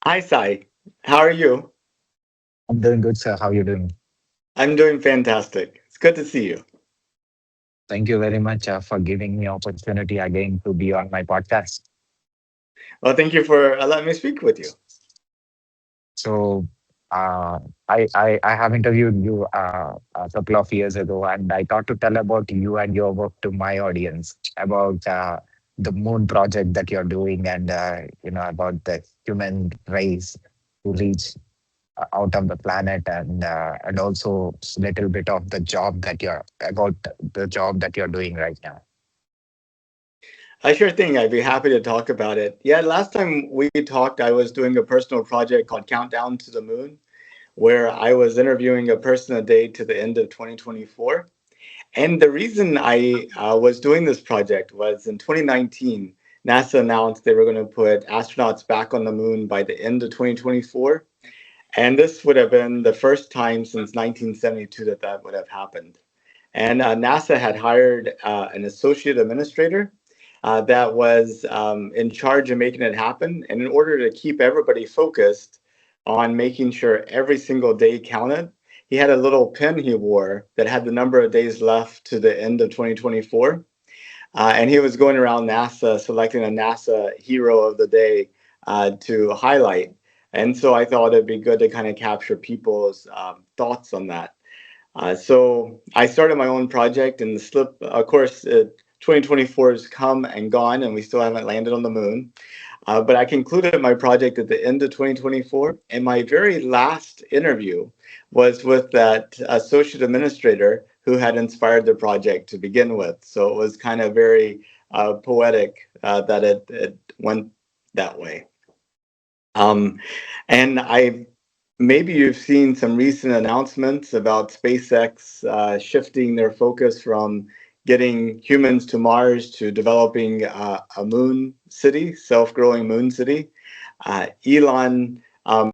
Hi, Sai. How are you? I'm doing good, sir. How are you doing? I'm doing fantastic. It's good to see you. Thank you very much for giving me opportunity again to be on my podcast. Well, thank you for letting me speak with you. So, uh, I have interviewed you a couple of years ago, and I thought to tell about you and your work to my audience about the moon project that you're doing, and about the human race to reach out of the planet, and also a little bit of the job that you're doing right now. I sure thing. I'd be happy to talk about it. Yeah, last time we talked, I was doing a personal project called Countdown to the Moon, where I was interviewing a person a day to the end of 2024. And the reason I was doing this project was in 2019, NASA announced they were going to put astronauts back on the moon by the end of 2024. And this would have been the first time since 1972 that that would have happened. And NASA had hired an associate administrator that was in charge of making it happen. And in order to keep everybody focused on making sure every single day counted, he had a little pin he wore that had the number of days left to the end of 2024. And he was going around NASA selecting a NASA hero of the day to highlight. And so I thought it'd be good to kind of capture people's thoughts on that. So I started my own project, and the slip, of course, 2024 has come and gone, and we still haven't landed on the moon. But I concluded my project at the end of 2024, and my very last interview was with that associate administrator who had inspired the project to begin with. So it was kind of very poetic that it went that way. Um, and I maybe you've seen some recent announcements about SpaceX shifting their focus from getting humans to Mars to developing a moon city, self-growing moon city. Elon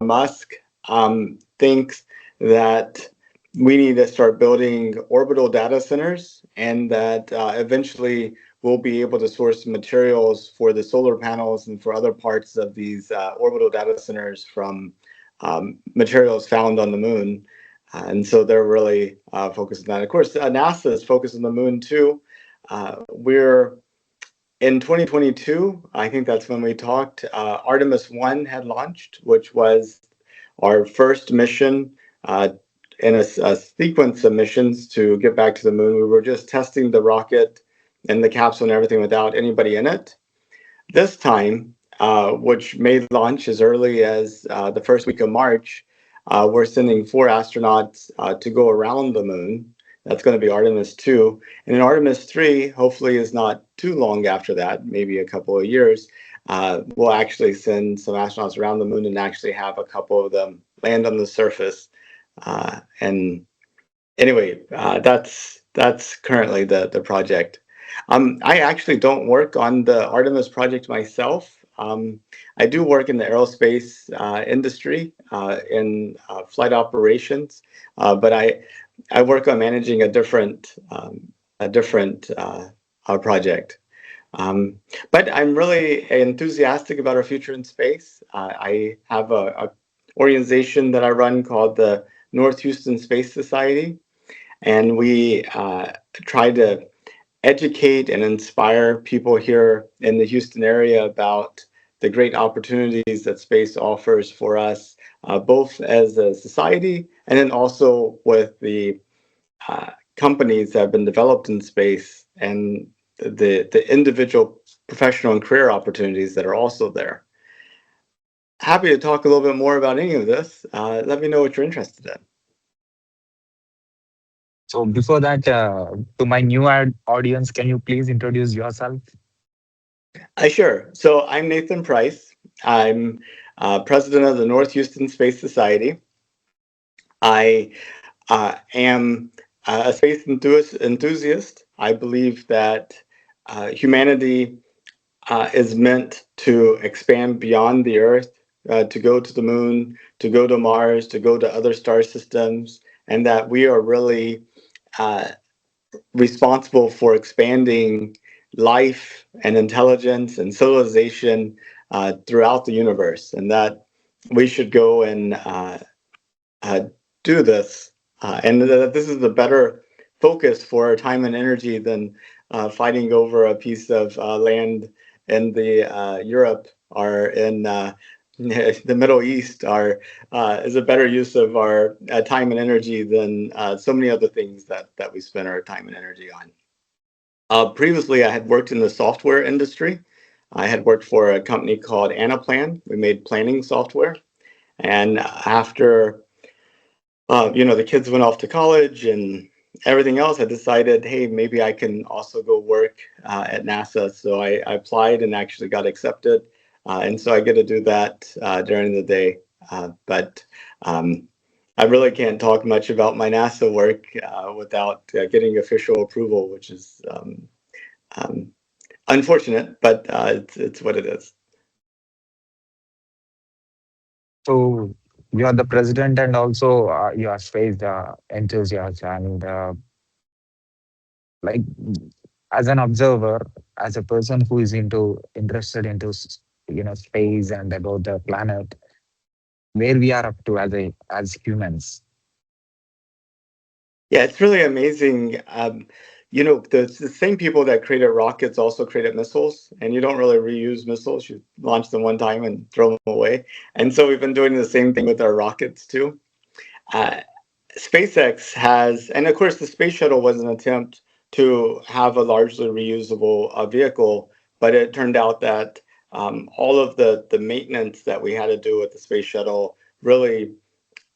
Musk thinks that we need to start building orbital data centers, and that eventually we'll be able to source materials for the solar panels and for other parts of these orbital data centers from materials found on the moon. And so they're really focused on that. Of course, NASA is focused on the moon too. We're in 2022, I think that's when we talked, Artemis 1 had launched, which was our first mission in a sequence of missions to get back to the moon. We were just testing the rocket and the capsule and everything without anybody in it. This time, which may launch as early as the first week of March, we're sending four astronauts to go around the moon. That's going to be Artemis 2. And then Artemis 3, hopefully, is not too long after that, maybe a couple of years. We'll actually send some astronauts around the moon and actually have a couple of them land on the surface. And anyway, that's currently the project. I actually don't work on the Artemis project myself. I do work in the aerospace industry in flight operations, but I work on managing a different project. Um, but I'm really enthusiastic about our future in space. I have a organization that I run called the North Houston Space Society, and we try to educate and inspire people here in the Houston area about the great opportunities that space offers for us, both as a society and then also with the companies that have been developed in space and the individual professional and career opportunities that are also there. Happy to talk a little bit more about any of this. Let me know what you're interested in. So before that, to my new audience, can you please introduce yourself? Sure. So I'm Nathan Price. I'm president of the North Houston Space Society. I am a space enthusiast. I believe that humanity is meant to expand beyond the Earth, to go to the moon, to go to Mars, to go to other star systems, and that we are really uh, responsible for expanding life and intelligence and civilization throughout the universe. And that we should go and uh, do this, and that this is a better focus for our time and energy than fighting over a piece of land in the Europe or in the Middle East. Are is a better use of our time and energy than so many other things that we spend our time and energy on. Previously, I had worked in the software industry. I had worked for a company called Anaplan. We made planning software. And after the kids went off to college and everything else, I decided, hey, maybe I can also go work at NASA. So I applied and actually got accepted. And so I get to do that during the day. But I really can't talk much about my NASA work without getting official approval, which is um, unfortunate, but it's what it is. So you are the president and also you are space enthusiast and like as an observer, as a person who is interested into space and about the planet, where we are up to as humans. Yeah, it's really amazing. The same people that created rockets also created missiles, and you don't really reuse missiles. You launch them one time and throw them away. And so we've been doing the same thing with our rockets too. Uh, SpaceX has, and of course, the space shuttle was an attempt to have a largely reusable vehicle, but it turned out that all of the maintenance that we had to do with the space shuttle really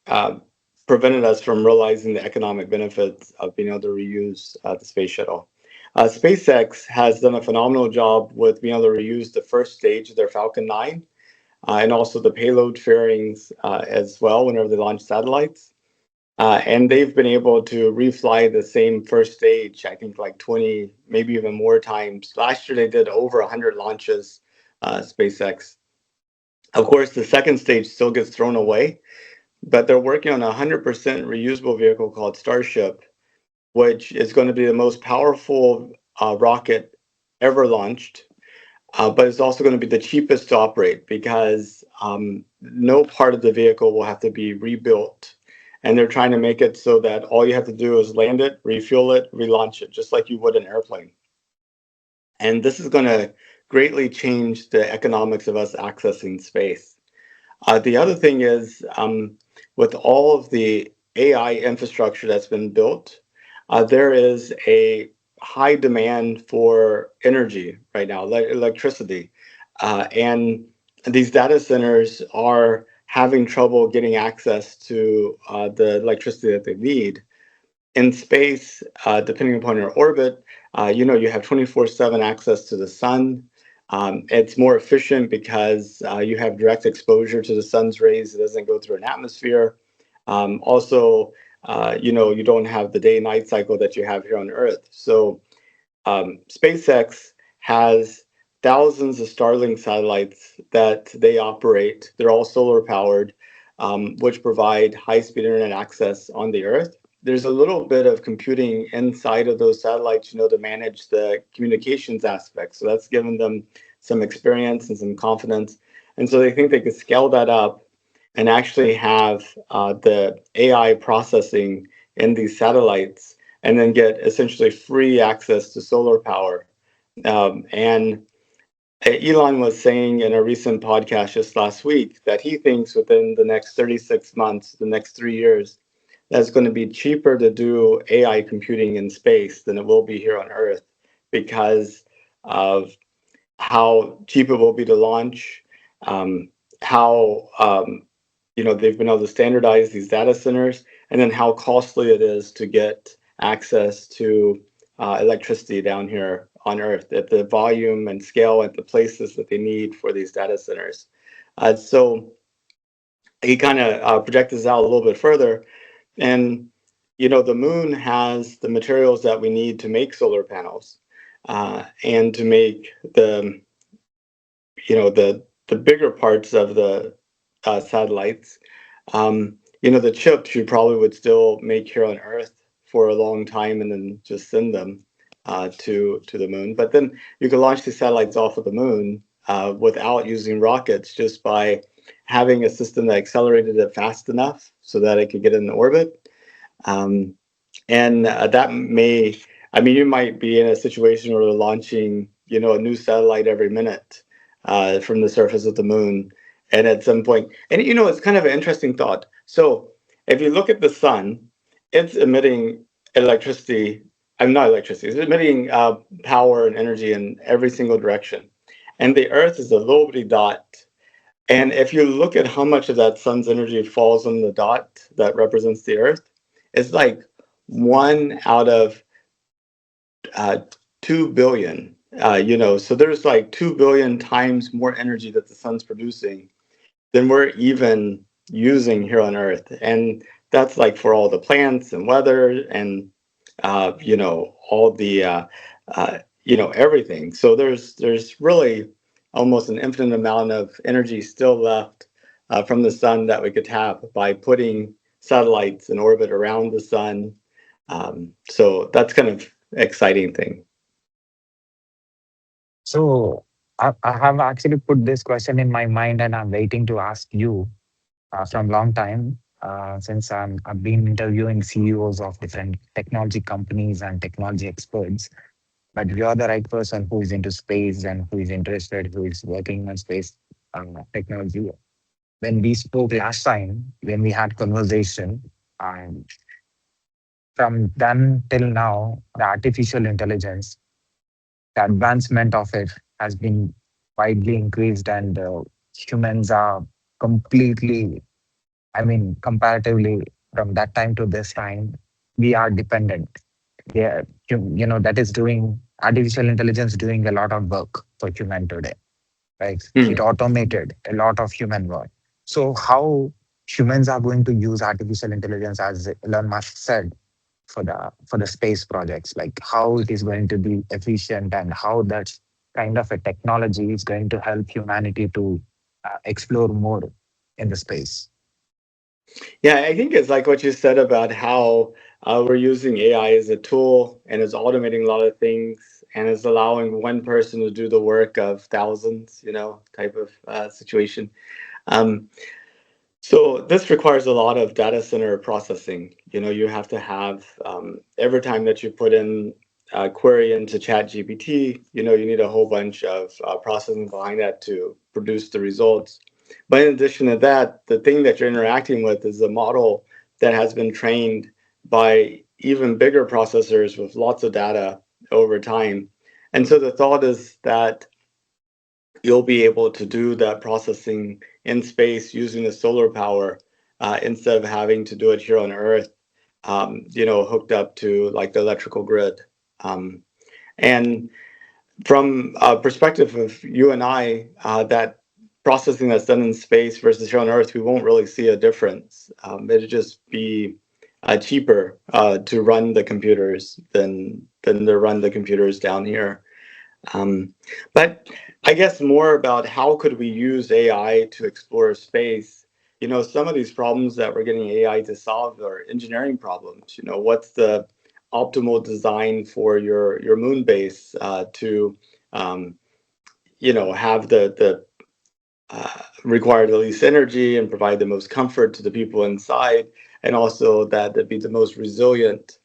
uh, prevented us from realizing the economic benefits of being able to reuse the space shuttle. SpaceX has done a phenomenal job with being able to reuse the first stage of their Falcon 9 and also the payload fairings as well whenever they launch satellites. And they've been able to refly the same first stage, I think like 20, maybe even more times. Last year they did over 100 launches, SpaceX. Of course, the second stage still gets thrown away, but they're working on a 100% reusable vehicle called Starship, which is going to be the most powerful rocket ever launched. But it's also going to be the cheapest to operate because no part of the vehicle will have to be rebuilt. And they're trying to make it so that all you have to do is land it, refuel it, relaunch it, just like you would an airplane. And this is going to greatly change the economics of us accessing space. The other thing is, with all of the AI infrastructure that's been built, there is a high demand for energy right now, electricity. And these data centers are having trouble getting access to the electricity that they need. In space, depending upon your orbit, you have 24/7 access to the sun. It's more efficient because you have direct exposure to the sun's rays. It doesn't go through an atmosphere. Also, you don't have the day-night cycle that you have here on Earth. So SpaceX has thousands of Starlink satellites that they operate. They're all solar powered, which provide high speed internet access on the Earth. There's a little bit of computing inside of those satellites, to manage the communications aspect. So that's given them some experience and some confidence. And so they think they could scale that up and actually have the AI processing in these satellites and then get essentially free access to solar power. And Elon was saying in a recent podcast just last week that he thinks within the next 36 months, the next 3 years, that it's going to be cheaper to do AI computing in space than it will be here on Earth because of how cheap it will be to launch, how they've been able to standardize these data centers, and then how costly it is to get access to electricity down here on Earth at the volume and scale at the places that they need for these data centers. So he kind of projected this out a little bit further, and the moon has the materials that we need to make solar panels and to make the bigger parts of the satellites. The chips you probably would still make here on Earth for a long time and then just send them to the moon. But then you can launch these satellites off of the moon without using rockets, just by having a system that accelerated it fast enough so that it could get in orbit. Um, and that may, I mean, you might be in a situation where they're launching, a new satellite every minute from the surface of the moon. And at some point, and it's kind of an interesting thought. So if you look at the sun, it's emitting electricity. I'm not electricity. It's emitting power and energy in every single direction. And the Earth is a little bitty dot. And if you look at how much of that sun's energy falls on the dot that represents the Earth, it's like one out of uh, 2 billion. So there's like 2 billion times more energy that the sun's producing than we're even using here on Earth. And that's like for all the plants and weather and, all the, everything. So there's really almost an infinite amount of energy still left from the sun that we could tap by putting satellites in orbit around the sun. So that's kind of exciting thing. So I have actually put this question in my mind, and I'm waiting to ask you from long time. Since I've been interviewing CEOs of different technology companies and technology experts, but you're the right person who is into space and who is interested, who is working on space technology. When we spoke last time, when we had conversation, um, from then till now, the artificial intelligence, the advancement of it has been widely increased, and humans are completely, I mean, comparatively from that time to this time, we are dependent. Yeah, that is doing artificial intelligence doing a lot of work for human today, right? It Hmm. automated a lot of human work. So how humans are going to use artificial intelligence, as Elon Musk said, for the space projects, like how it is going to be efficient and how that kind of a technology is going to help humanity to explore more in the space. Yeah, I think it's like what you said about how we're using AI as a tool and is automating a lot of things and is allowing one person to do the work of thousands, type of situation. Um, so this requires a lot of data center processing. You have to have every time that you put in a query into ChatGPT, you need a whole bunch of processing behind that to produce the results. But in addition to that, the thing that you're interacting with is a model that has been trained by even bigger processors with lots of data over time. And so the thought is that you'll be able to do that processing in space using the solar power instead of having to do it here on Earth, hooked up to like the electrical grid. Um, and from a perspective of you and I, that processing that's done in space versus here on Earth, we won't really see a difference. It'll just be cheaper to run the computers than to run the computers down here. Um, but I guess more about how could we use AI to explore space. Some of these problems that we're getting AI to solve are engineering problems. What's the optimal design for your moon base to um, have the require the least energy and provide the most comfort to the people inside, and also that it be the most resilient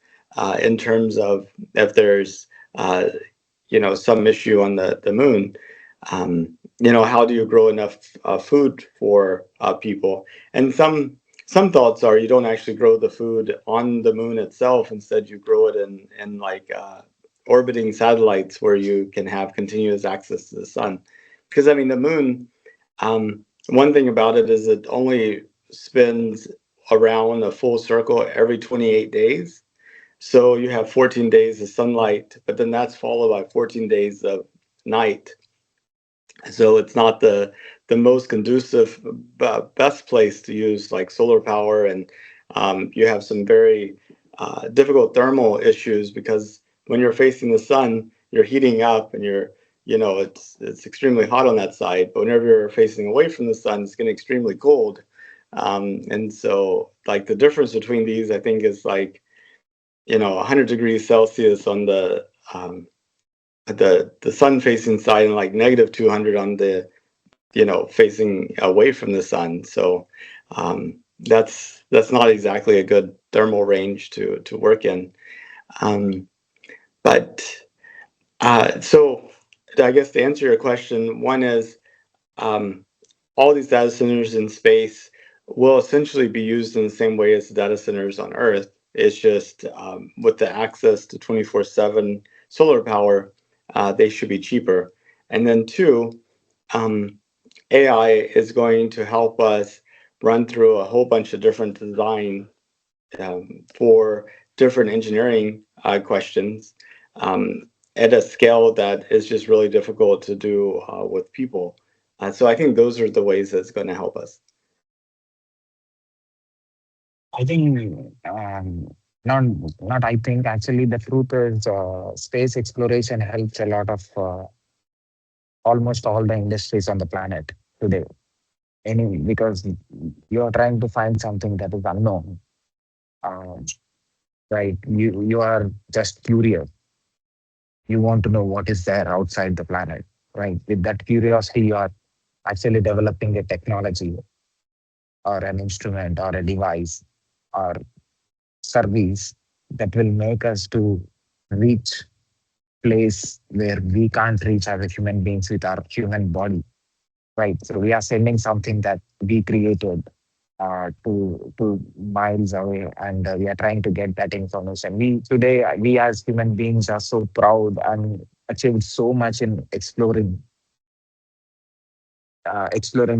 in terms of if there's uh, some issue on the moon. How do you grow enough food for people? And some thoughts are you don't actually grow the food on the moon itself. Instead, you grow it in like orbiting satellites where you can have continuous access to the sun. Because I mean, the moon. One thing about it is it only spins around a full circle every 28 days. So you have 14 days of sunlight, but then that's followed by 14 days of night. So it's not the most conducive, best place to use like solar power, and you have some very difficult thermal issues because when you're facing the sun, you're heating up and it's extremely hot on that side. But whenever you're facing away from the sun, it's getting extremely cold. And so like the difference between these, I think, is like 100 degrees Celsius on the sun facing side and like negative 200 on the facing away from the sun. So that's not exactly a good thermal range to work in. Um, but so I guess to answer your question, one is um, all these data centers in space will essentially be used in the same way as the data centers on Earth. It's just with the access to 24/7 solar power, they should be cheaper. And then two, um, AI is going to help us run through a whole bunch of different design for different engineering questions um, at a scale that is just really difficult to do with people. So I think those are the ways that's going to help us. I think not not I think actually the truth is space exploration helps a lot of almost all the industries on the planet today. Any because you are trying to find something that is unknown, um, right? You are just curious. You want to know what is there outside the planet, right? With that curiosity, you are actually developing a technology or an instrument or a device or service that will make us to reach place where we can't reach as a human beings with our human body, right? So we are sending something that we created to miles away, and we are trying to get that information. We today we as human beings are so proud and achieved so much in exploring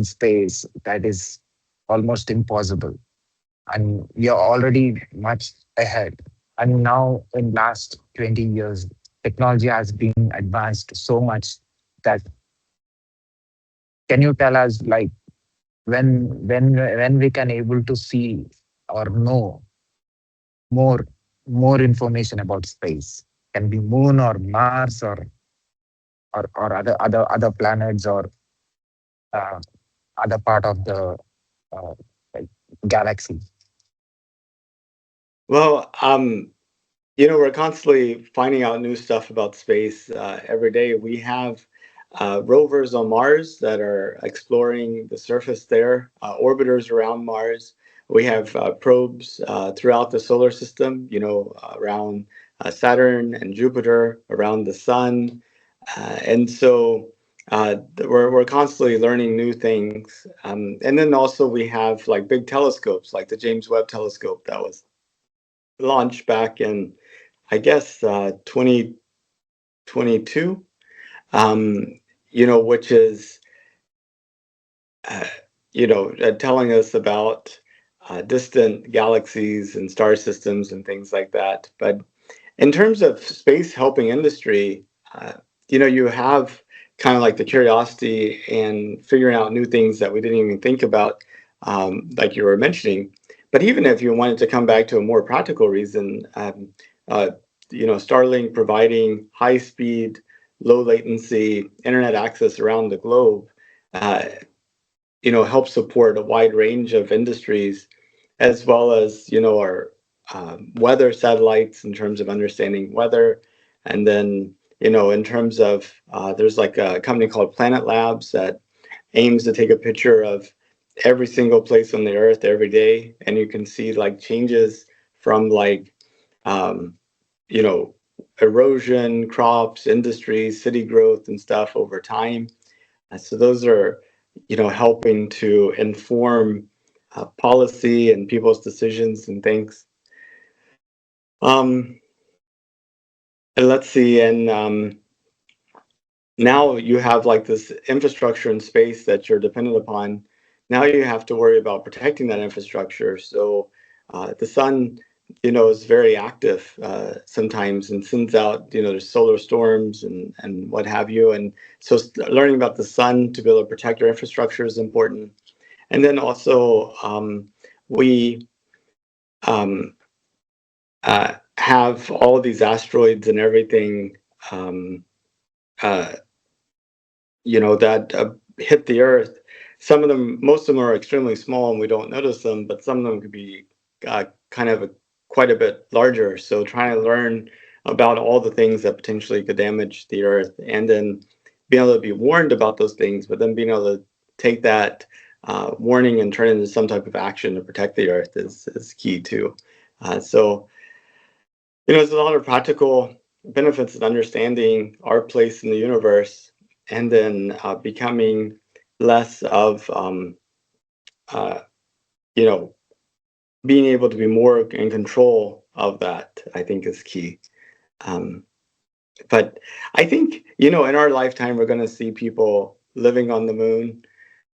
space that is almost impossible, and we are already much ahead. And now in last 20 years, technology has been advanced so much that can you tell us like when we can able to see or know more more information about space? Can be moon or Mars or other planets or uh, other part of the uh, like galaxy. Well, we're constantly finding out new stuff about space every day. We have rovers on Mars that are exploring the surface there, orbiters around Mars. We have probes throughout the solar system, around Saturn and Jupiter, around the sun. And so we're constantly learning new things. And then also we have like big telescopes, like the James Webb Telescope that was launched back in, I guess, 2022, which is, uh, telling us about distant galaxies and star systems and things like that. But in terms of space helping industry, you have kind of like the curiosity and figuring out new things that we didn't even think about, like you were mentioning. But even if you wanted to come back to a more practical reason, uh, Starlink providing high speed, low latency internet access around the globe, uh, helps support a wide range of industries, as well as our weather satellites in terms of understanding weather, and then in terms of there's like a company called Planet Labs that aims to take a picture of every single place on the earth every day, and you can see like changes from like um, you know erosion, crops, industries, city growth, and stuff over time. So those are, helping to inform policy and people's decisions and things. Um, and let's see, and now you have like this infrastructure in space that you're dependent upon. Now you have to worry about protecting that infrastructure. So the sun, is very active sometimes and sends out, there's solar storms and what have you. And so learning about the sun to be able to protect our infrastructure is important. And then also, we um, have all of these asteroids and everything, um, uh, that hit the Earth. Some of them, most of them are extremely small and we don't notice them, but some of them could be kind of quite a bit larger. So trying to learn about all the things that potentially could damage the Earth, and then being able to be warned about those things, but then being able to take that warning and turn it into some type of action to protect the Earth is key too. So, there's a lot of practical benefits in understanding our place in the universe, and then becoming less of, uh, you know, being able to be more in control of that, I think is key. Um, but I think, in our lifetime, we're going to see people living on the moon.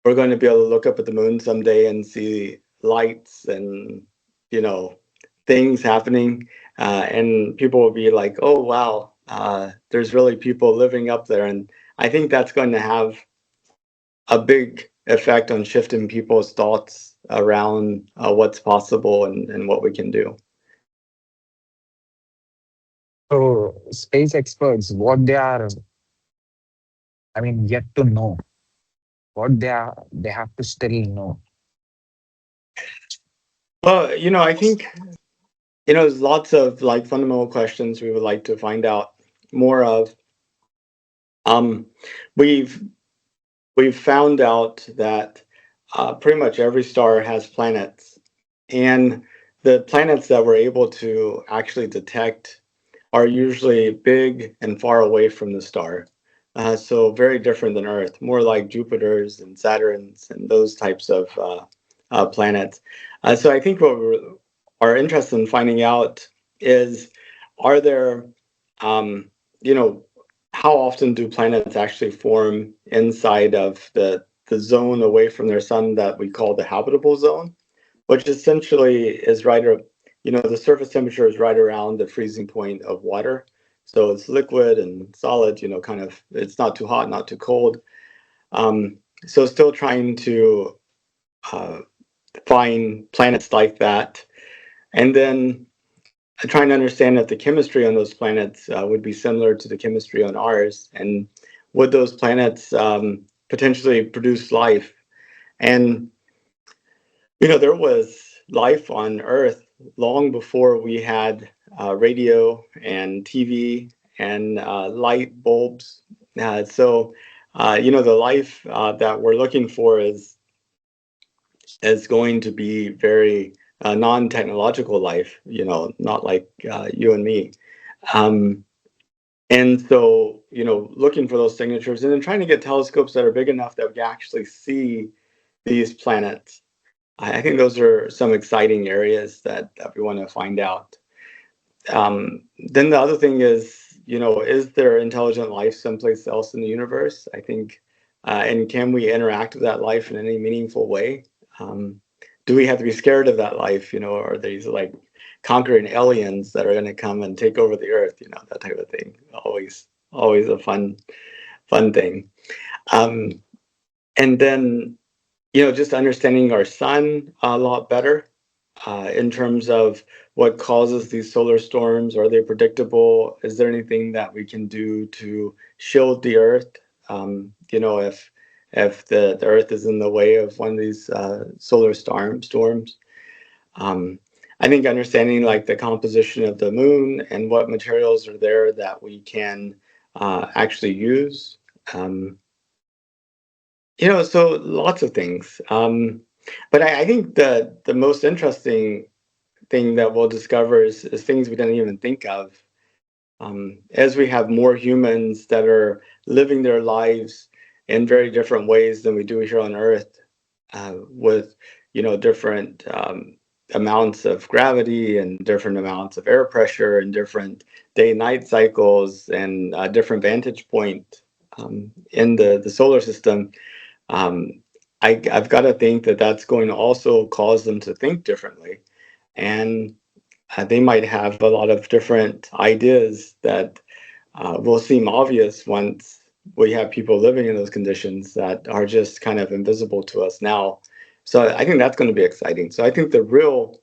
We're going to be able to look up at the moon someday and see lights and, you know, things happening. And people will be like, oh, wow, there's really people living up there. And I think that's going to have a big effect on shifting people's thoughts around what's possible and what we can do. So space experts, what they are, I mean, yet to know, what they have to still know. Well, I think, there's lots of like fundamental questions we would like to find out more of. Um, we've we've found out that pretty much every star has planets, and the planets that we're able to actually detect are usually big and far away from the star. So very different than Earth, more like Jupiter's and Saturn's and those types of planets. So I think what we are interested in finding out is, are there, um, you know, how often do planets actually form inside of the zone away from their sun that we call the habitable zone, which essentially is the surface temperature is right around the freezing point of water. So it's liquid and solid, kind of, it's not too hot, not too cold. Um, so still trying to uh, find planets like that. And then trying to understand if the chemistry on those planets would be similar to the chemistry on ours. And would those planets potentially produce life? And there was life on Earth long before we had radio and TV and light bulbs. The life that we're looking for is going to be very non-technological life. Not like you and me. Um, and so, looking for those signatures and then trying to get telescopes that are big enough that we can actually see these planets. I think those are some exciting areas that we want to find out. Then the other thing is there intelligent life someplace else in the universe? I think, and can we interact with that life in any meaningful way? Um, do we have to be scared of that life? Or are these like conquering aliens that are going to come and take over the earth? That type of thing. Always a fun thing. Um, and then just understanding our sun a lot better in terms of what causes these solar storms. Are they predictable? Is there anything that we can do to shield the Earth? If the Earth is in the way of one of these solar storms. Um, I think understanding like the composition of the moon and what materials are there that we can actually use. Um, so lots of things. But I think the most interesting thing that we'll discover is things we didn't even think of. As we have more humans that are living their lives in very different ways than we do here on Earth, with different amounts of gravity and different amounts of air pressure and different day-night cycles and different vantage point in the solar system. um, I've got to think that that's going to also cause them to think differently. And they might have a lot of different ideas that will seem obvious once we have people living in those conditions that are just kind of invisible to us now. So I think that's going to be exciting. So I think the real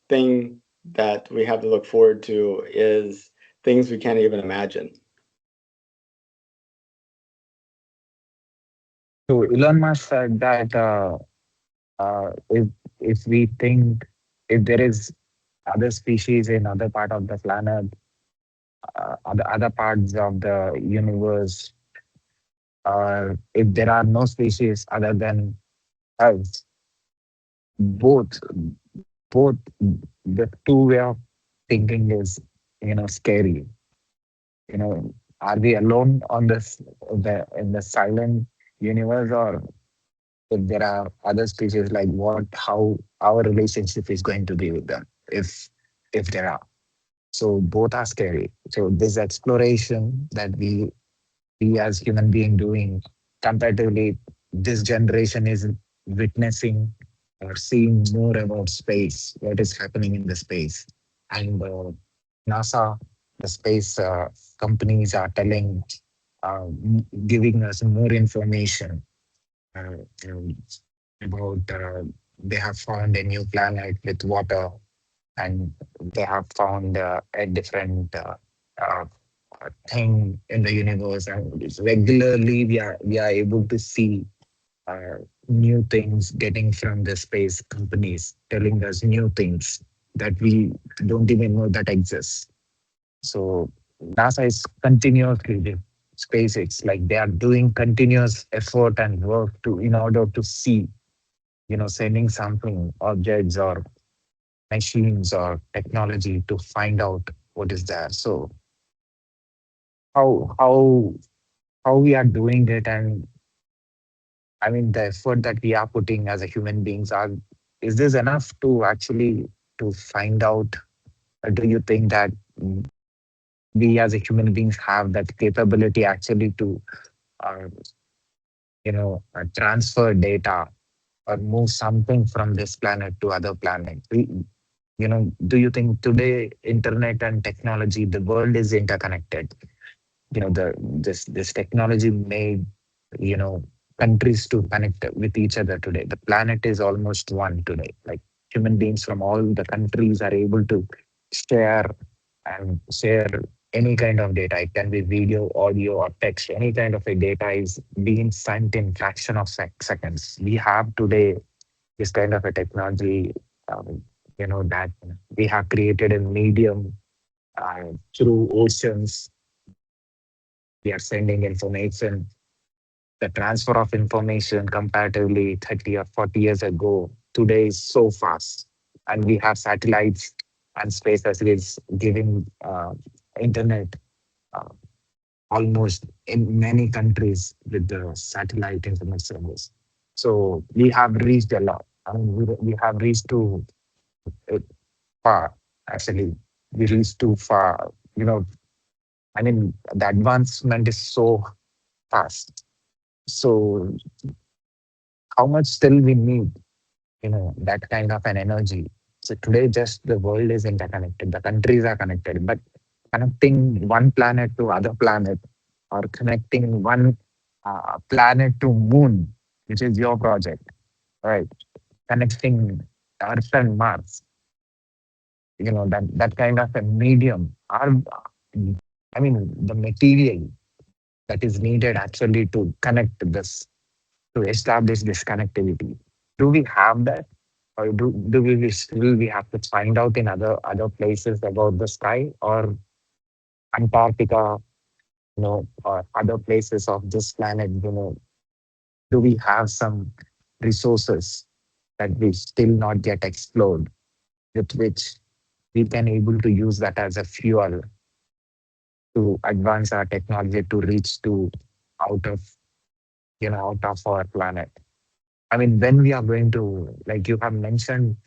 thing that we have to look forward to is things we can't even imagine. So Elon Musk said that if we think if there is other species in other part of the planet, other parts of the universe, or if there are no species other than us, both both the two way of thinking is, scary. Are we alone on this the in the silent universe, or if there are other species, like what how our relationship is going to be with them, if there are. So both are scary. So this exploration that we as human being doing, comparatively, this generation is witnessing or seeing more about space, what is happening in the space. And NASA, the space companies are telling, giving us more information uh, um, about, they have found a new planet with water, and they have found a different thing in the universe, and regularly we are able to see uh, new things getting from the space companies, telling us new things that we don't even know that exists. So NASA is continuously the SpaceX, like they are doing continuous effort and work to in order to see, sending something, objects or machines or technology to find out what is there. So how how how we are doing it, and I mean the effort that we are putting as a human beings, are is this enough to actually to find out? Or do you think that we as a human beings have that capability actually to uh, transfer data or move something from this planet to other planet? Do you think today internet and technology, the world is interconnected? This technology made, you know countries to connect with each other today. The planet is almost one today. Like human beings from all the countries are able to share and share any kind of data. It can be video, audio, or text. Any kind of a data is being sent in fraction of seconds. We have today this kind of a technology, that we have created a medium through oceans. We are sending information. The transfer of information comparatively 30 or 40 years ago, today is so fast. And we have satellites and space facilities giving internet uh, almost in many countries with the satellite internet service. So we have reached a lot. I mean, we have reached to uh, far, actually. We reached too far. I mean, the advancement is so fast. So how much still we need, that kind of an energy. So today, just the world is interconnected. The countries are connected, but connecting one planet to other planet, or connecting one planet to moon, which is your project, right? Connecting Earth and Mars, that kind of a medium. I mean, the material that is needed actually to connect this, to establish this connectivity. Do we have that? Or do will we have to find out in other places about the sky, or Antarctica, or other places of this planet? Do we have some resources that we still not get explored, with which we can able to use that as a fuel to advance our technology to reach to out of out of our planet? I mean, when we are going to, like you have mentioned,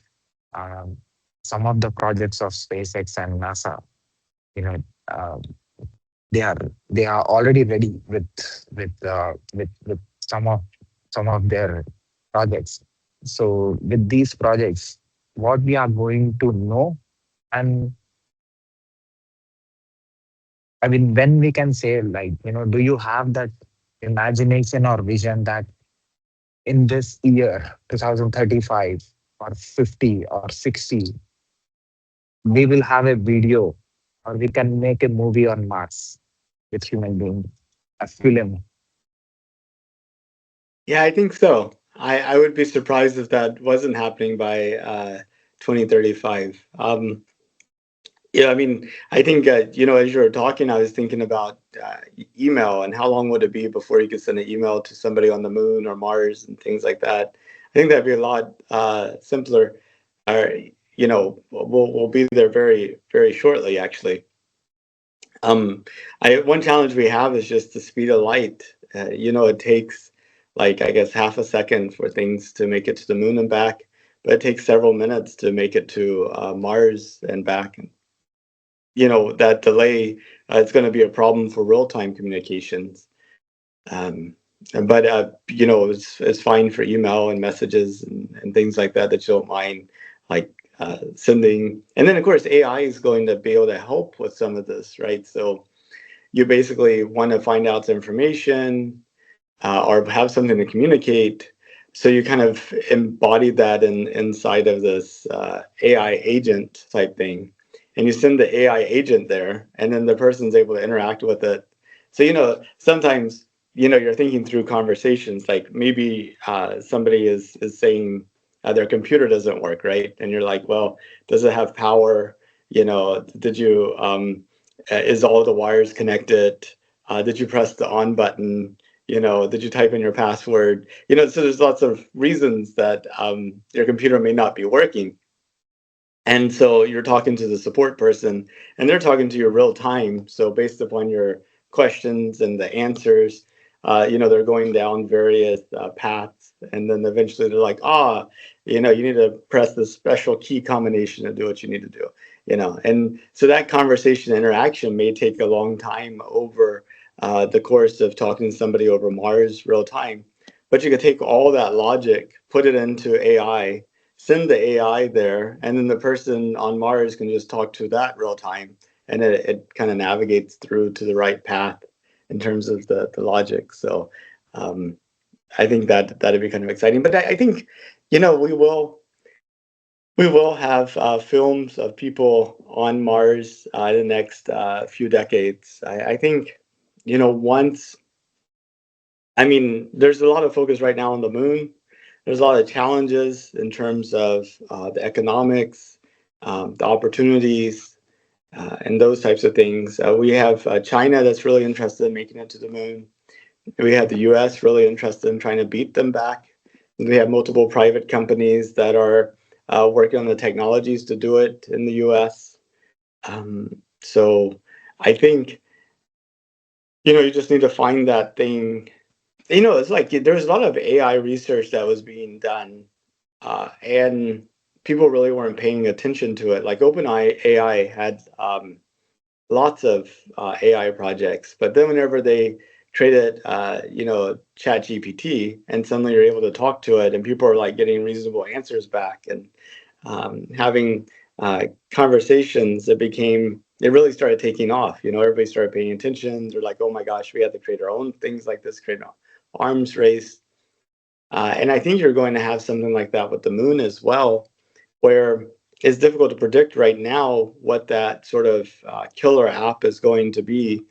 um, some of the projects of SpaceX and NASA, you know, uh, they are already ready with some of their projects. So with these projects, what we are going to know, and I mean, when we can say, like, do you have that imagination or vision that in this year, 2035 or 50 or 60, we will have a video, or we can make a movie on Mars with human beings, a film. Yeah, I think so. I would be surprised if that wasn't happening by 2035. Yeah, I mean, I think as you were talking, I was thinking about email and how long would it be before you could send an email to somebody on the moon or Mars and things like that. I think that'd be a lot simpler. Or we'll be there very very shortly, actually. Um, one challenge we have is just the speed of light. It takes like I guess half a second for things to make it to the moon and back, but it takes several minutes to make it to Mars and back. That delay is going to be a problem for real-time communications. Um, but it's fine for email and messages and things like that that you don't mind, like sending. And then, of course, AI is going to be able to help with some of this, right? So you basically want to find out the information or have something to communicate. So you kind of embody that inside of this AI agent type thing. And you send the AI agent there, and then the person's able to interact with it. So, sometimes, you're thinking through conversations, like maybe somebody is saying their computer doesn't work, right? And you're like, well, does it have power? Did you, is all the wires connected? Did you press the on button? Did you type in your password? So there's lots of reasons that your computer may not be working. And so you're talking to the support person and they're talking to you real time. So based upon your questions and the answers, they're going down various paths. And then eventually they're like, you need to press this special key combination to do what you need to do. And so that conversation interaction may take a long time over the course of talking to somebody over Mars real time. But you could take all that logic, put it into AI, send the AI there, and then the person on Mars can just talk to that real time, and it kind of navigates through to the right path in terms of the logic. So um, I think that'd be kind of exciting. But I think we will have films of people on Mars in the next few decades. I think once. I mean, there's a lot of focus right now on the moon. There's a lot of challenges in terms of the economics, the opportunities, and those types of things. We have China that's really interested in making it to the moon. We have the US really interested in trying to beat them back. And we have multiple private companies that are working on the technologies to do it in the US. So I think, you just need to find that thing. It's like there's a lot of AI research that was being done, and people really weren't paying attention to it. Like OpenAI AI had lots of AI projects, but then whenever they created, ChatGPT, and suddenly you're able to talk to it, and people are like getting reasonable answers back and having conversations, it really started taking off. Everybody started paying attention. They're like, oh my gosh, we have to create our own things like this, create an arms race. And I think you're going to have something like that with the moon as well, where it's difficult to predict right now what that sort of killer app is going to be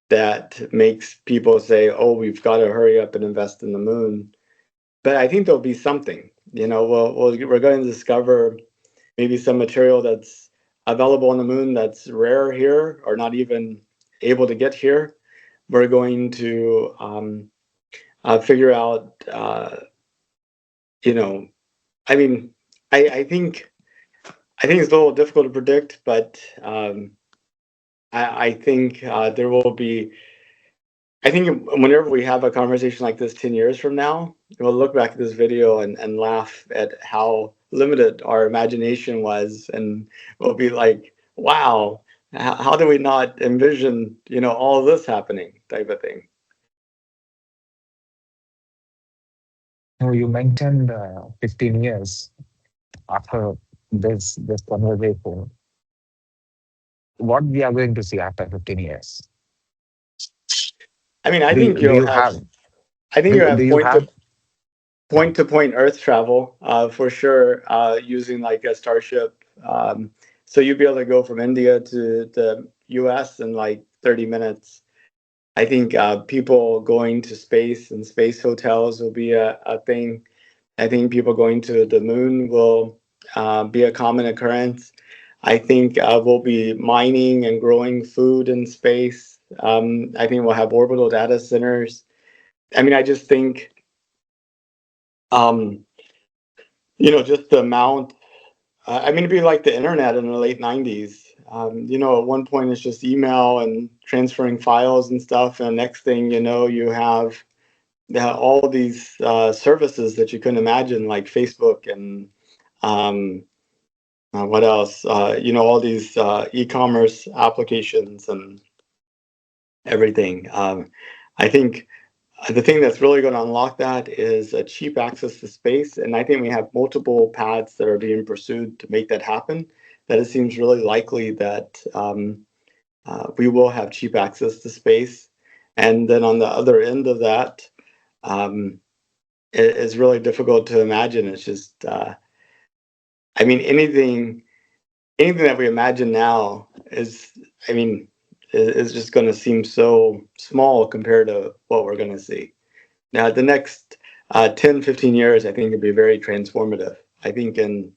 that makes people say, oh, we've got to hurry up and invest in the moon. But I think there'll be something. We're going to discover maybe some material that's available on the moon that's rare here or not even able to get here. We're going to figure out, you know, I mean, I think it's a little difficult to predict, but I think there will be. I think whenever we have a conversation like this 10 years from now, we'll look back at this video and laugh at how limited our imagination was, and we'll be like, "Wow, how do we not envision, all of this happening?" type of thing. No, you mentioned 15 years after this conversation. What we are going to see after 15 years? I mean, I Do think you, do you'll you have. have I think you'll do have you point have to point Earth travel for sure, using like a starship. So you'd be able to go from India to the US in like 30 minutes. I think people going to space and space hotels will be a thing. I think people going to the moon will be a common occurrence. I think we'll be mining and growing food in space. I think we'll have orbital data centers. I mean, I just think, um, just the amount. I mean, it'd be like the internet in the late 90s. At one point it's just email and transferring files and stuff. And next thing you know, you have all these services that you couldn't imagine, like Facebook and um, what else? All these e-commerce applications and everything. I think the thing that's really going to unlock that is a cheap access to space, and I think we have multiple paths that are being pursued to make that happen. That it seems really likely that we will have cheap access to space, and then on the other end of that, um, it is really difficult to imagine. It's just, I mean, anything that we imagine now is, I mean, is just going to seem so small compared to what we're going to see. Now, the next 10, 15 years, I think it'd be very transformative. I think in,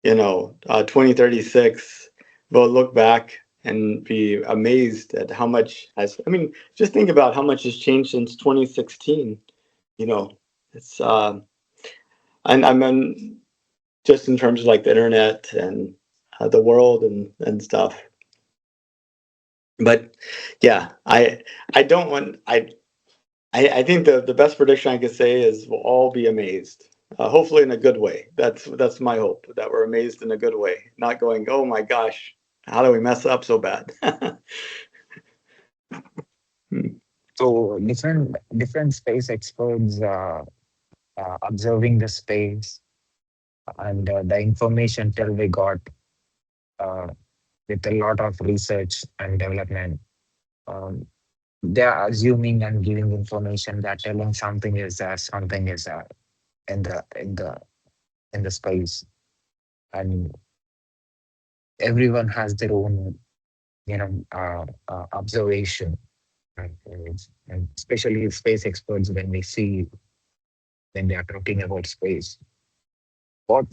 2036, we'll look back and be amazed at how much has, I mean, just think about how much has changed since 2016. You know, it's, and I mean, just in terms of like the internet and the world and stuff. But yeah, I don't want I think the best prediction I could say is we'll all be amazed. Hopefully in a good way. That's my hope, that we're amazed in a good way, not going, oh my gosh, how do we mess up so bad? So different space experts observing the space and the information till we got uh, with a lot of research and development. Um, they are assuming and giving information that telling something is in the space, and everyone has their own observation. And, and especially space experts, when we see when they are talking about space, what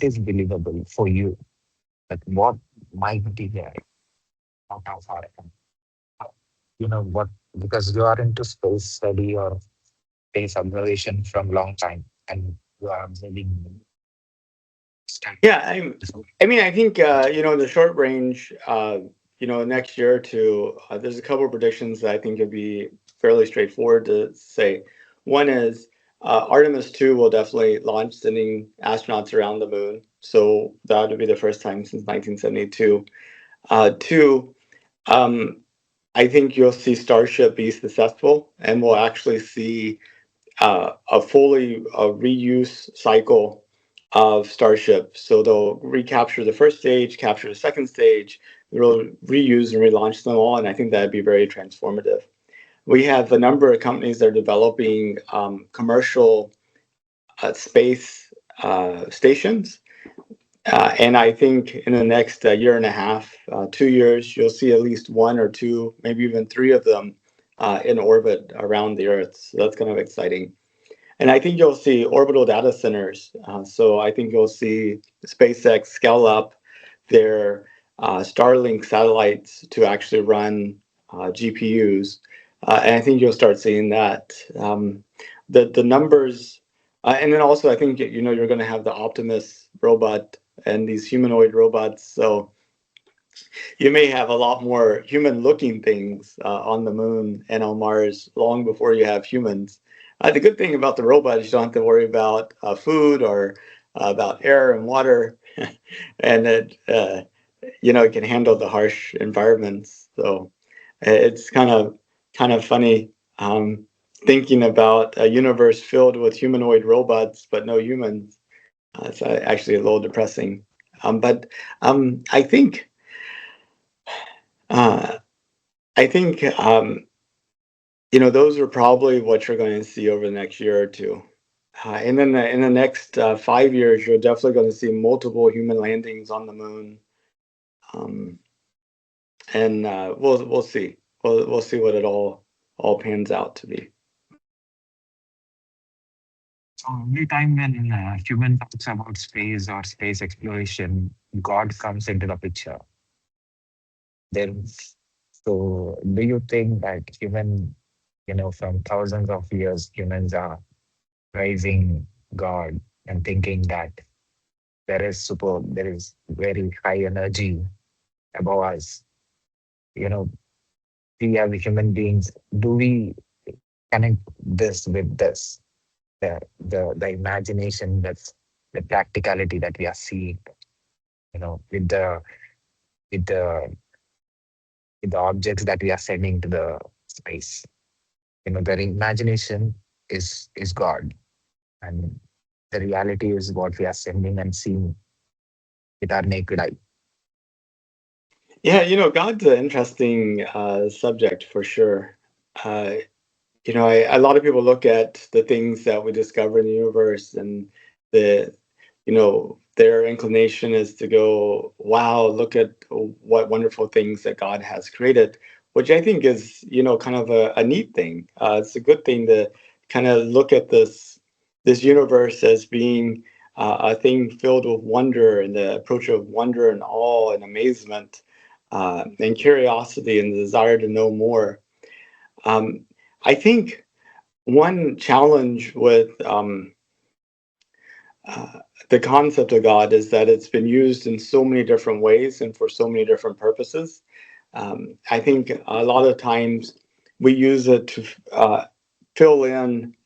is believable for you? Like what might be there out of our what, because you are into space study or space observation from long time, and you are observing stuff. Yeah, I mean, I think the short range, next year or two, there's a couple of predictions that I think would be fairly straightforward to say. One is Artemis 2 will definitely launch, sending astronauts around the moon. So that would be the first time since 1972. Two, um, I think you'll see Starship be successful, and we'll actually see a fully reuse cycle of Starship. So they'll recapture the first stage, capture the second stage, they'll reuse and relaunch them all, and I think that'd be very transformative. We have a number of companies that are developing commercial space stations. And I think in the next year and a half, 2 years, you'll see at least one or two, maybe even three of them in orbit around the Earth. So that's kind of exciting. And I think you'll see orbital data centers. So I think you'll see SpaceX scale up their Starlink satellites to actually run GPUs. And I think you'll start seeing that. The numbers, and then also I think you're going to have the Optimus robot and these humanoid robots. So you may have a lot more human-looking things on the moon and on Mars long before you have humans. The good thing about the robot is you don't have to worry about food or about air and water, and it can handle the harsh environments. So it's kind of funny thinking about a universe filled with humanoid robots but no humans. It's actually a little depressing. But I think. Uh, I think those are probably what you're going to see over the next year or two. And then in the next 5 years, you're definitely going to see multiple human landings on the moon. Um, and we'll see. We'll see what it all pans out to be. So every time when human talks about space or space exploration, God comes into the picture. Then, so do you think that from thousands of years, humans are praising God and thinking that there is very high energy above us? You know, we as human beings, do we connect this with this? The imagination, that's the practicality that we are seeing, with the objects that we are sending to the space. The imagination is God, and the reality is what we are sending and seeing with our naked eye. Yeah, God's an interesting subject for sure. Uh, a lot of people look at the things that we discover in the universe, and the, their inclination is to go, wow, look at what wonderful things that God has created, which I think is, kind of a neat thing. It's a good thing to kind of look at this universe as being a thing filled with wonder, and the approach of wonder and awe and amazement, and curiosity and the desire to know more. Um, I think one challenge with uh, the concept of God is that it's been used in so many different ways and for so many different purposes. I think a lot of times we use it to fill in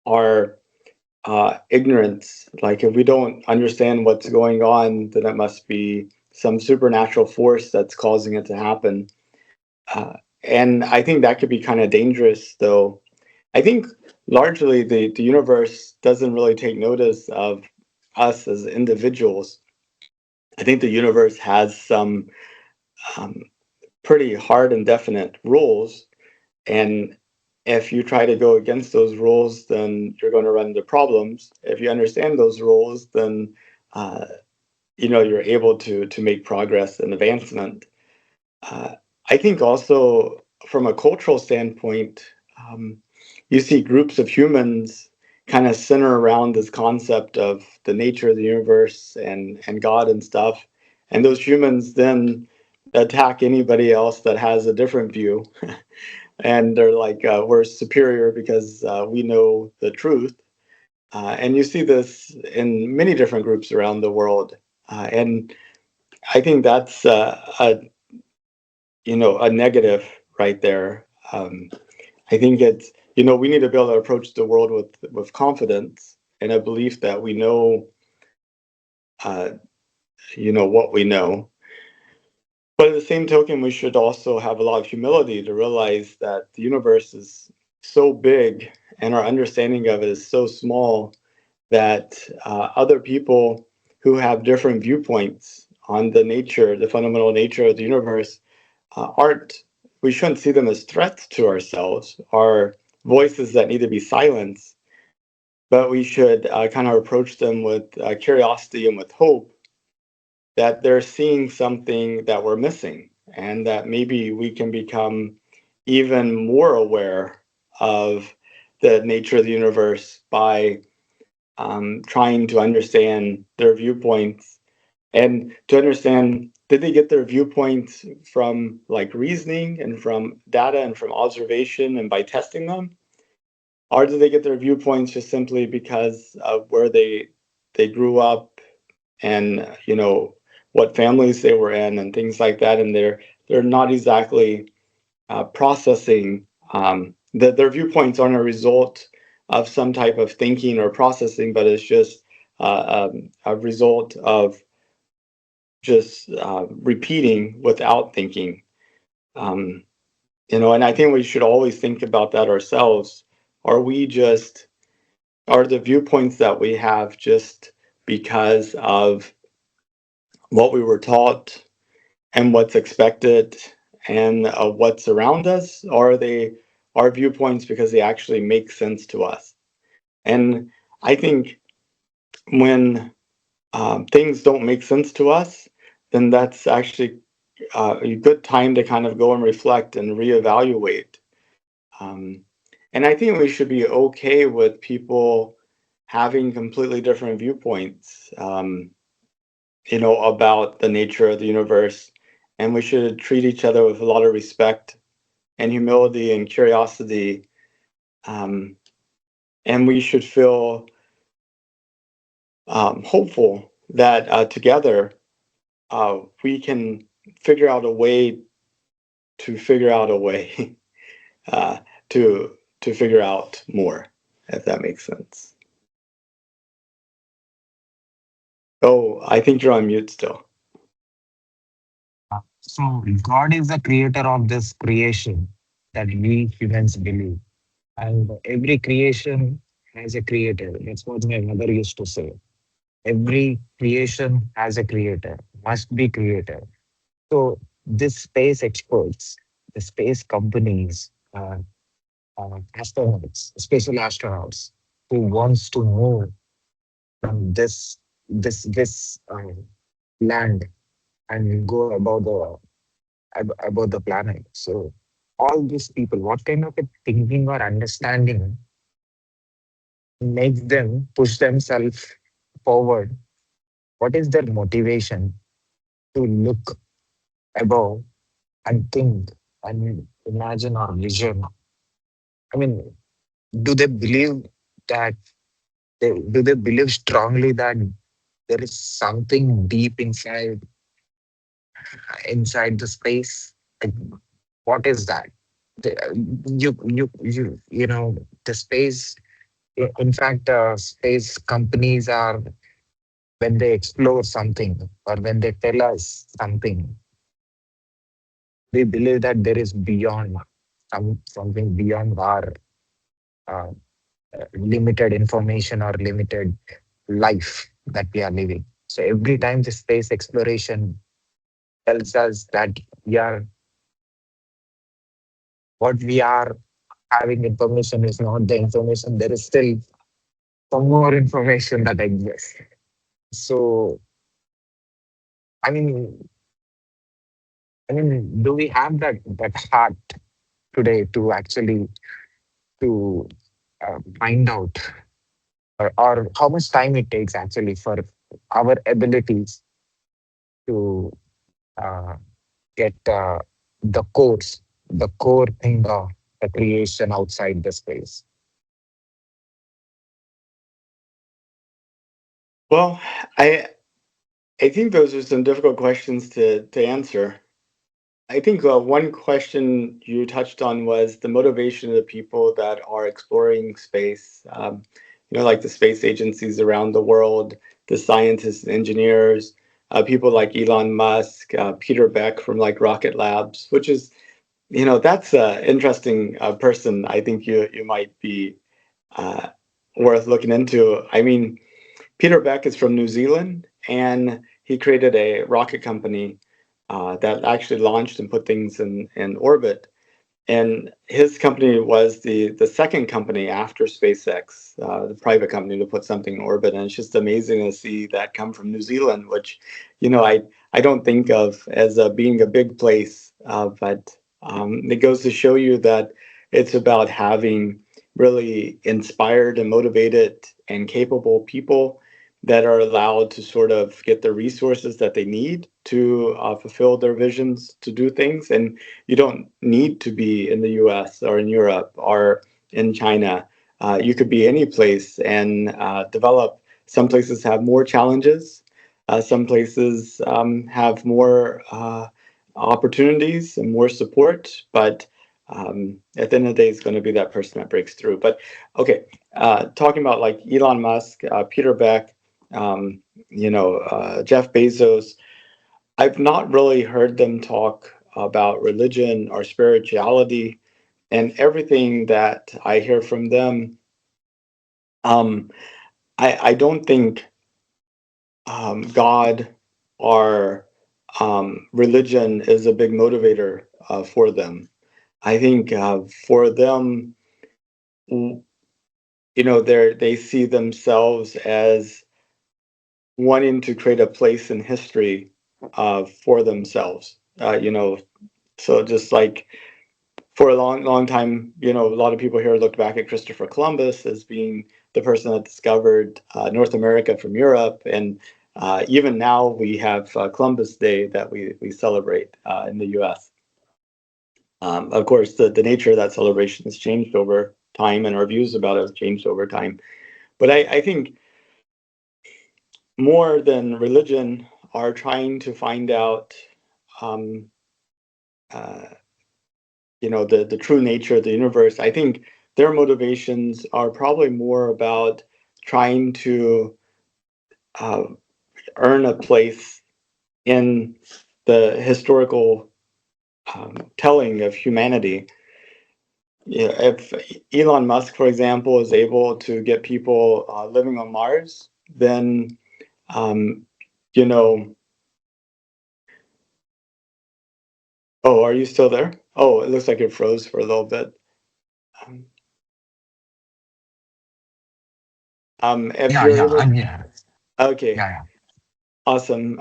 our ignorance. Like if we don't understand what's going on, then it must be some supernatural force that's causing it to happen. Uh, and I think that could be kind of dangerous, though. I think largely the universe doesn't really take notice of us as individuals. I think the universe has some um, pretty hard and definite rules. And if you try to go against those rules, then you're going to run into problems. If you understand those rules, then uh, you're able to make progress and advancement. Uh, I think also from a cultural standpoint, um, you see groups of humans kind of center around this concept of the nature of the universe and God and stuff. And those humans then attack anybody else that has a different view. And they're like, we're superior because we know the truth. And you see this in many different groups around the world. And I think that's a negative right there. I think it's we need to be able to approach the world with confidence and a belief that we know uh, what we know. But at the same token, we should also have a lot of humility to realize that the universe is so big and our understanding of it is so small that other people who have different viewpoints on the fundamental nature of the universe, aren't we shouldn't see them as threats to ourselves, or voices that need to be silenced, but we should kind of approach them with curiosity and with hope that they're seeing something that we're missing, and that maybe we can become even more aware of the nature of the universe by trying to understand their viewpoints, and to understand, did they get their viewpoints from like reasoning and from data and from observation and by testing them, or did they get their viewpoints just simply because of where they grew up, and what families they were in and things like that, and they're not exactly processing, that their viewpoints aren't a result of some type of thinking or processing, but it's just a result of just repeating without thinking. Um, and I think we should always think about that ourselves. Are we just, are the viewpoints that we have just because of what we were taught and what's expected and what's around us? Or are they our viewpoints because they actually make sense to us? And I think when things don't make sense to us, then that's actually a good time to kind of go and reflect and reevaluate. Um, and I think we should be okay with people having completely different viewpoints. about the nature of the universe, and we should treat each other with a lot of respect and humility and curiosity. Um, and we should feel hopeful that together we can figure out a way to figure out a way uh, to figure out more, if that makes sense. Oh, I think you're on mute still. So God is the creator of this creation that we humans believe. And every creation has a creator. That's what my mother used to say. Every creation has a creator, must be creator. So this space experts, the space companies, astronauts, special astronauts, who wants to move from this land and go about the planet. So all these people, what kind of a thinking or understanding makes them push themselves forward? What is their motivation to look above and think and imagine or vision? I mean, do they believe that do they believe strongly that there is something deep inside the space? Like, what is that? The, you know the space. In fact, space companies are when they explore something or when they tell us something, we believe that there is beyond something beyond our uh, limited information or limited life that we are living. So every time the space exploration tells us that we are what we are having information is not the information. There is still some more information that exists. So I mean, do we have that heart today to actually to find out, or how much time it takes actually for our abilities to uh, get the core thing of the creation outside the space? Well, I I think those are some difficult questions to answer. I think one question you touched on was the motivation of the people that are exploring space. Like the space agencies around the world, the scientists and engineers, people like Elon Musk, Peter Beck from like Rocket Labs, which is, that's an interesting person. I think you might be uh, worth looking into. I mean, Peter Beck is from New Zealand, and he created a rocket company that actually launched and put things in orbit. And his company was the second company after SpaceX, the private company to put something in orbit. And it's just amazing to see that come from New Zealand, which, I don't think of as being a big place, but it goes to show you that it's about having really inspired and motivated and capable people that are allowed to sort of get the resources that they need to fulfill their visions to do things. And you don't need to be in the US or in Europe or in China. You could be any place and develop. Some places have more challenges. Some places have more opportunities and more support. But at the end of the day, it's going to be that person that breaks through. But okay, talking about like Elon Musk, Peter Beck, Jeff Bezos, I've not really heard them talk about religion or spirituality, and everything that I hear from them. Um, I don't think God or religion is a big motivator for them. I think for them, they see themselves as wanting to create a place in history for themselves. So just like for a long, long time, a lot of people here looked back at Christopher Columbus as being the person that discovered North America from Europe, and Even now, we have Columbus Day that we celebrate in the U.S. Of course, the nature of that celebration has changed over time, and our views about it have changed over time. But I think more than religion are trying to find out, um, uh, the true nature of the universe. I think their motivations are probably more about trying to uh, earn a place in the historical telling of humanity. Yeah, if Elon Musk, for example, is able to get people living on Mars, then um, you know. Oh, are you still there? Oh, it looks like it froze for a little bit. Um, if Yeah, you're yeah, able, I'm here. okay, Yeah, awesome.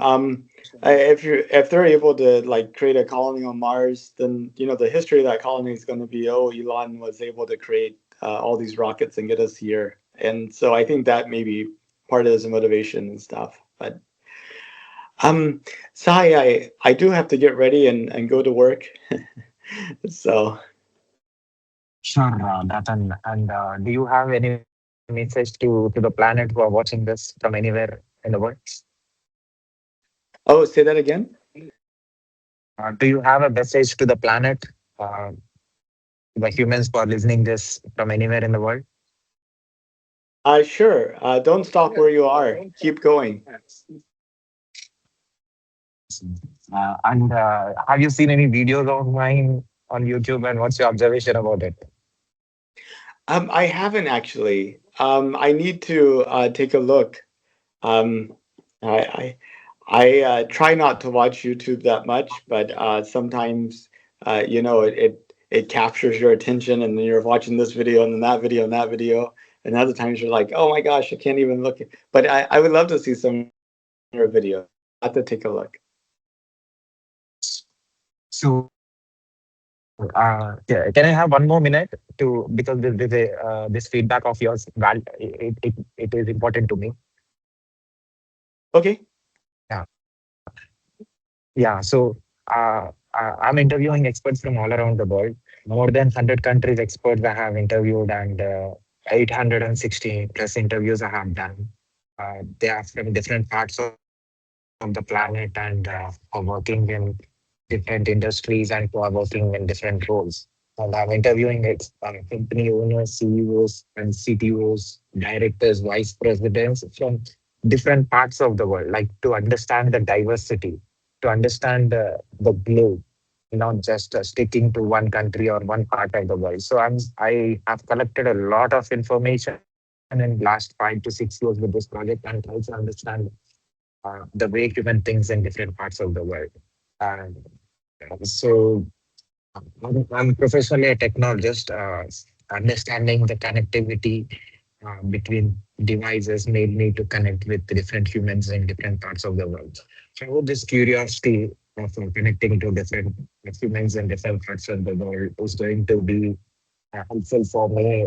If they're able to like create a colony on Mars, then the history of that colony is going to be, oh, Elon was able to create all these rockets and get us here, and so I think that may be part of his motivation and stuff. But um, Sai, I do have to get ready and go to work. So, sure, Nathan. And do you have any message to the planet who are watching this from anywhere in the world? oh, say that again. Do you have a message to the planet, uh, the humans who are listening this from anywhere in the world? Sure. Don't stop where you are. Keep going. And have you seen any videos of mine on YouTube, and what's your observation about it? I haven't actually. I need to take a look. Um, I try not to watch YouTube that much, but sometimes it captures your attention, and then you're watching this video and then that video and that video, and other times you're like, oh my gosh, I can't even look. But I would love to see some of your videos. I have to take a look. So, yeah, can I have one more minute to, because this feedback of yours, it is important to me. Okay. Yeah, yeah. So, I'm interviewing experts from all around the world. More than 100 countries experts I have interviewed, and 860 plus interviews I have done. They are from different parts of the planet, and are working in different industries, and who are working in different roles. And I'm interviewing company owners, CEOs, and CTOs, directors, vice presidents from different parts of the world, like to understand the diversity, to understand the globe, not just sticking to one country or one part of the world. So I have collected a lot of information in last 5 to 6 years with this project, and try to understand the way human thinks in different parts of the world. And so I'm professionally a technologist. Understanding the connectivity between devices made me to connect with different humans in different parts of the world. So this curiosity of connecting to different humans in different parts of the world is going to be helpful for me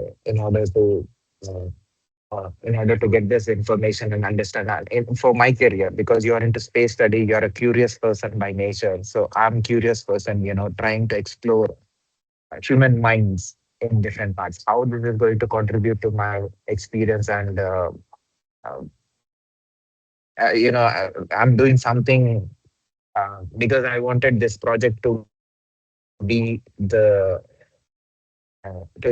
uh, in order to get this information and understand that for my career, because you are into space study, you're a curious person by nature. So I'm curious person, trying to explore human minds in different parts, how this is going to contribute to my experience. And uh, I'm doing something because I wanted this project to be the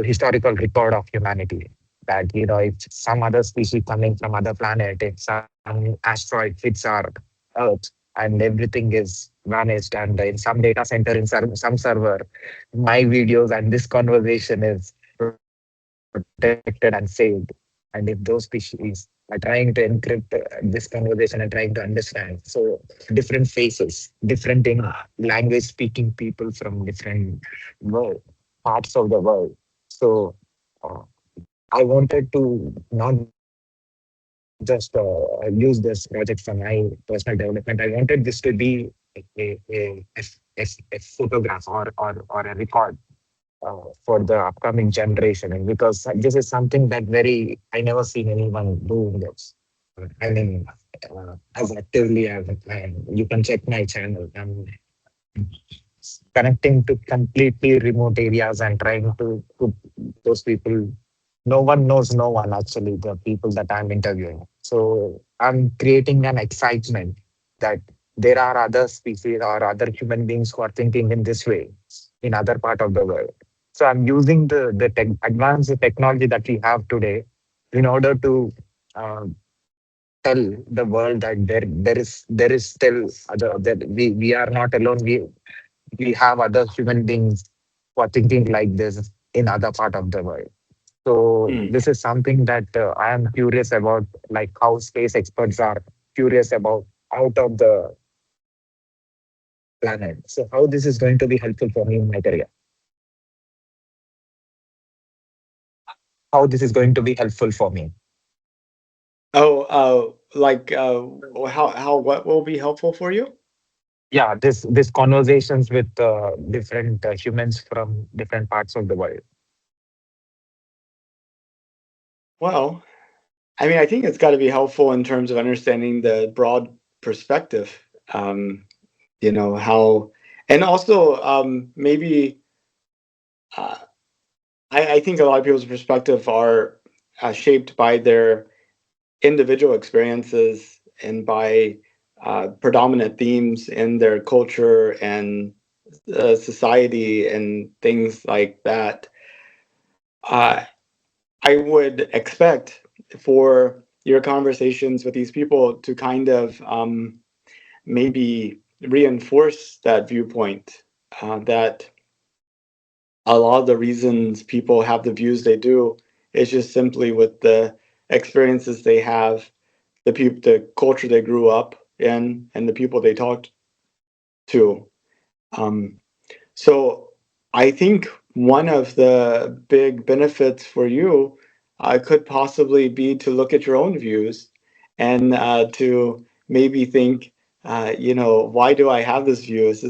historical record of humanity. That, if some other species coming from other planet, if some asteroid hits our Earth and everything is vanished, and in some data center, in some server, my videos and this conversation is protected and saved. And if those species are trying to encrypt this conversation and trying to understand, so different faces, different language speaking people from different world parts of the world. So uh, I wanted to not just use this project for my personal development. I wanted this to be a photograph, or a record for the upcoming generation. And because this is something that very I never seen anyone doing this. I mean, as actively as I can. You can check my channel. I'm connecting to completely remote areas and trying to put those people. No one knows no one actually, the people that I'm interviewing. So I'm creating an excitement that there are other species or other human beings who are thinking in this way in other part of the world. So I'm using the advanced technology that we have today in order to uh, tell the world that there is still other, that we are not alone. We have other human beings who are thinking like this in other part of the world. So Hmm. this is something that I am curious about, like how space experts are curious about out of the planet. So how this is going to be helpful for me in my career? How this is going to be helpful for me? Oh, how what will be helpful for you? Yeah, this conversations with different humans from different parts of the world. Well, I mean, I think it's got to be helpful in terms of understanding the broad perspective. Um, how, and also maybe uh, I think a lot of people's perspective are shaped by their individual experiences and by predominant themes in their culture and society and things like that. Uh, I would expect for your conversations with these people to kind of maybe reinforce that viewpoint that a lot of the reasons people have the views they do is just simply with the experiences they have, the culture they grew up in, and the people they talked to. Um, so I think one of the big benefits for you could possibly be to look at your own views and to maybe think, why do I have this view? Is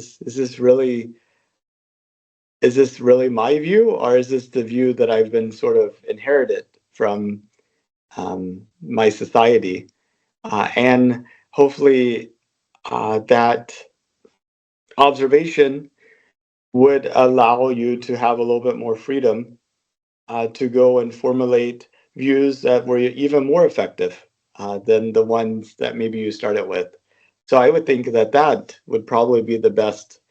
this really my view, or is this the view that I've been sort of inherited from my society? And hopefully, that observation would allow you to have a little bit more freedom to go and formulate views that were even more effective than the ones that maybe you started with. So I would think that that would probably be the best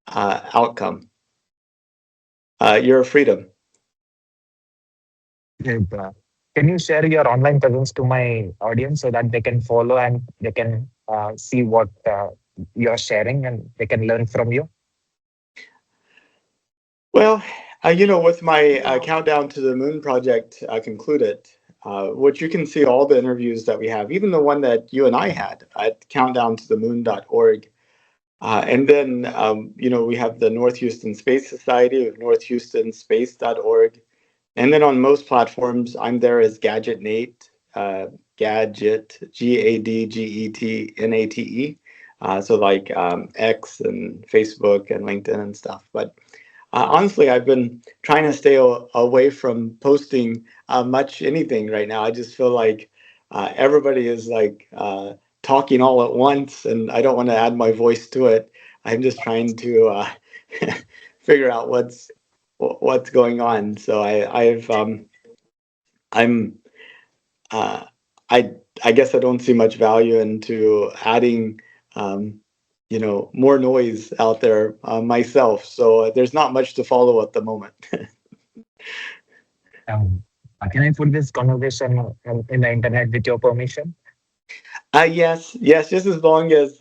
outcome. Your freedom. Like, can you share your online presence to my audience so that they can follow and they can see what you're sharing and they can learn from you? Well, with my countdown to the moon project concluded, which you can see all the interviews that we have, even the one that you and I had at countdowntothemoon.org. And then, we have the North Houston Space Society of northhoustonspace.org. And then on most platforms, I'm there as Gadget Nate, Gadget, GADGETNATE. So like X and Facebook and LinkedIn and stuff. But honestly, I've been trying to stay away from posting much anything right now. I just feel like everybody is like talking all at once, and I don't want to add my voice to it. I'm just trying to figure out what's going on. So I'm uh, I I guess I don't see much value into adding um, more noise out there myself. So there's not much to follow at the moment. Um, can I put this conversation in the internet with your permission? Yes, just as long as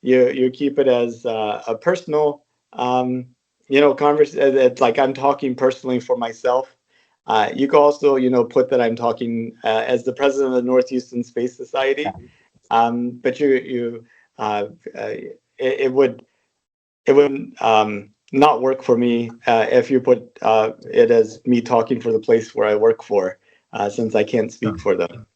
you keep it as a personal, conversation. It's like I'm talking personally for myself. You can also, put that I'm talking as the president of the North Houston Space Yeah. Society. But uh, it would not work for me if you put it as me talking for the place where I work for, since I can't speak Sure. for them.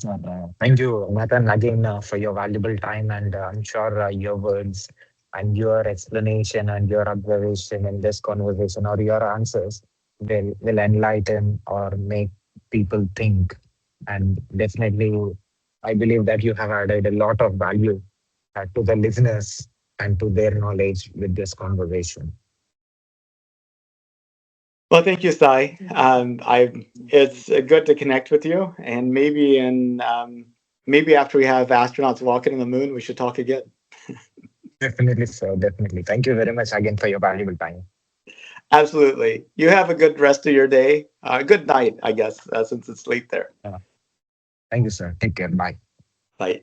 Sure. Thank you, Nathan, again for your valuable time. And I'm sure your words and your explanation and your observation in this conversation or your answers will enlighten or make people think And definitely, I believe that you have added a lot of value to the listeners and to their knowledge with this conversation. Well, thank you, Sai. It's good to connect with you, and maybe after we have astronauts walking on the moon, we should talk again. Definitely, sir. Definitely. Thank you very much again for your valuable time. Absolutely. You have a good rest of your day. Good night, I guess, since it's late there. Thank you, sir. Take care. Bye. Bye.